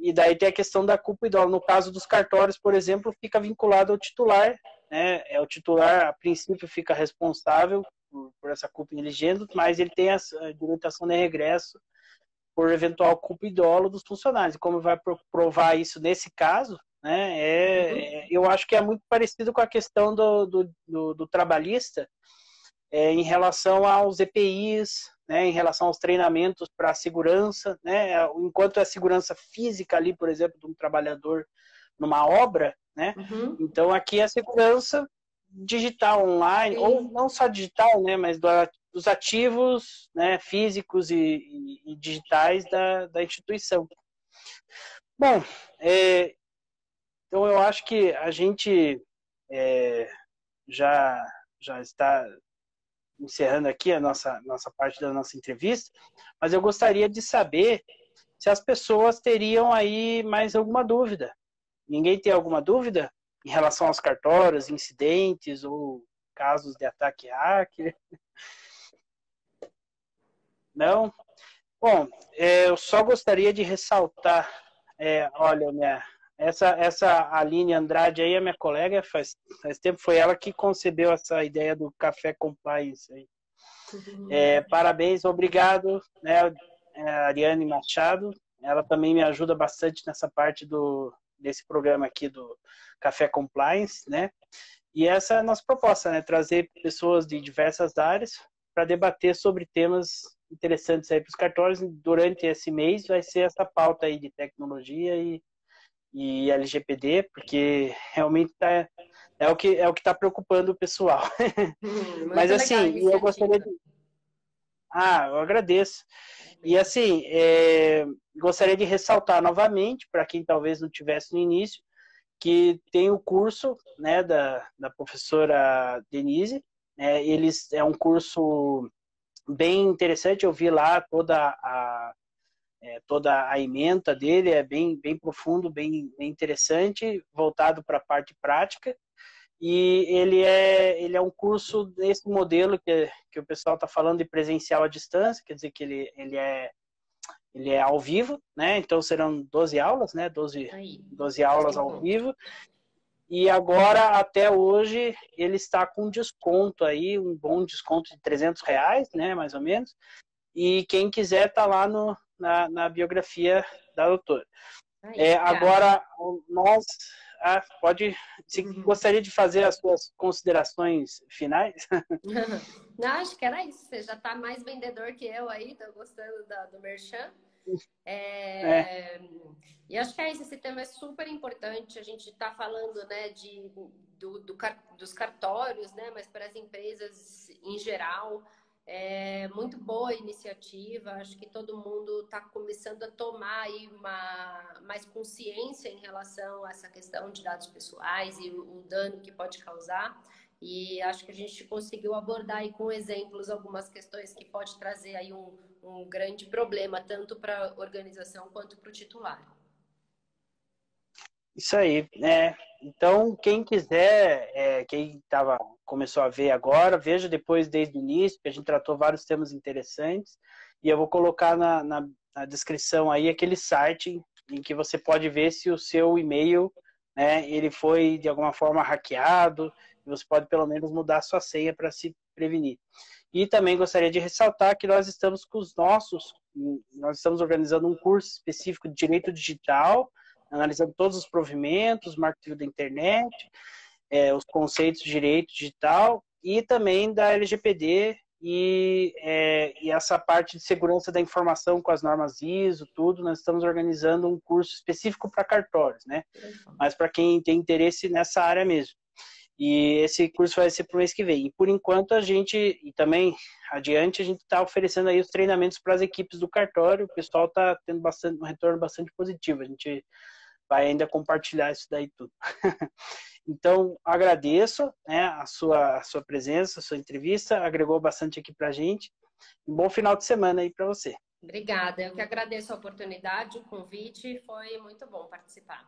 E daí tem a questão da culpa e dolo. No caso dos cartórios, por exemplo, fica vinculado ao titular, né? O titular, a princípio, fica responsável por essa culpa ilegendo, mas ele tem a direito à ação de regresso por eventual culpa e dolo dos funcionários. E como vai provar isso nesse caso, né? Eu acho que é muito parecido com a questão do trabalhista, em relação aos EPIs, né, em relação aos treinamentos para a segurança, né, enquanto a segurança física ali, por exemplo, de um trabalhador numa obra, né, então aqui é a segurança digital online, ou não só digital, né, mas dos ativos, né, físicos e digitais da instituição. Bom, então eu acho que a gente já está encerrando aqui a nossa parte da nossa entrevista, mas eu gostaria de saber se as pessoas teriam aí mais alguma dúvida. Ninguém tem alguma dúvida em relação aos cartórios, incidentes ou casos de ataque hacker? Não? Bom, eu só gostaria de ressaltar, olha, essa Aline Andrade aí, a minha colega, faz tempo, foi ela que concebeu essa ideia do Café Compliance aí. Parabéns, obrigado, né, Ariane Machado, ela também me ajuda bastante nessa parte desse programa aqui do Café Compliance, né, e essa é a nossa proposta, né, trazer pessoas de diversas áreas para debater sobre temas interessantes aí para os cartórios. Durante esse mês vai ser essa pauta aí de tecnologia e LGPD, porque realmente é o que está preocupando o pessoal. Mas assim, eu gostaria de... eu agradeço. E assim, gostaria de ressaltar novamente, para quem talvez não tivesse no início, que tem o curso, né, da professora Denise, é um curso bem interessante. Eu vi lá toda a ementa dele, é bem profundo, bem interessante, voltado para a parte prática, e ele é um curso desse modelo que o pessoal está falando de presencial à distância, quer dizer que ele é ao vivo, né? Então serão 12 aulas, né? 12 aulas ao vivo. E agora, até hoje, ele está com desconto aí, um bom desconto de R$300, né? Mais ou menos. E quem quiser tá lá na biografia da doutora. Agora, pode, se gostaria de fazer as suas considerações finais? Não, acho que era isso. Você já está mais vendedor que eu aí, estou gostando do Merchan. E acho que é isso, esse tema é super importante. A gente está falando, né, dos cartórios, né, mas para as empresas em geral. É muito boa a iniciativa, acho que todo mundo está começando a tomar aí mais consciência em relação a essa questão de dados pessoais e o dano que pode causar. E acho que a gente conseguiu abordar aí com exemplos algumas questões que pode trazer aí um grande problema, tanto para a organização quanto para o titular. Isso aí, então, quem quiser, quem começou a ver agora, veja depois desde o início, que a gente tratou vários temas interessantes, e eu vou colocar na descrição aí aquele site em que você pode ver se o seu e-mail, né, ele foi de alguma forma hackeado, e você pode pelo menos mudar a sua senha para se prevenir. E também gostaria de ressaltar que nós estamos organizando um curso específico de direito digital, analisando todos os provimentos, marco da internet, os conceitos de direito digital e também da LGPD e essa parte de segurança da informação com as normas ISO, tudo. Nós estamos organizando um curso específico para cartórios, né? Mas para quem tem interesse nessa área mesmo. E esse curso vai ser para o mês que vem. E por enquanto e também adiante, a gente está oferecendo aí os treinamentos para as equipes do cartório. O pessoal está tendo um retorno bastante positivo. A gente vai ainda compartilhar isso daí tudo. Então, agradeço, né, a sua presença, a sua entrevista, agregou bastante aqui para a gente. Um bom final de semana aí para você. Obrigada, eu que agradeço a oportunidade, o convite, foi muito bom participar.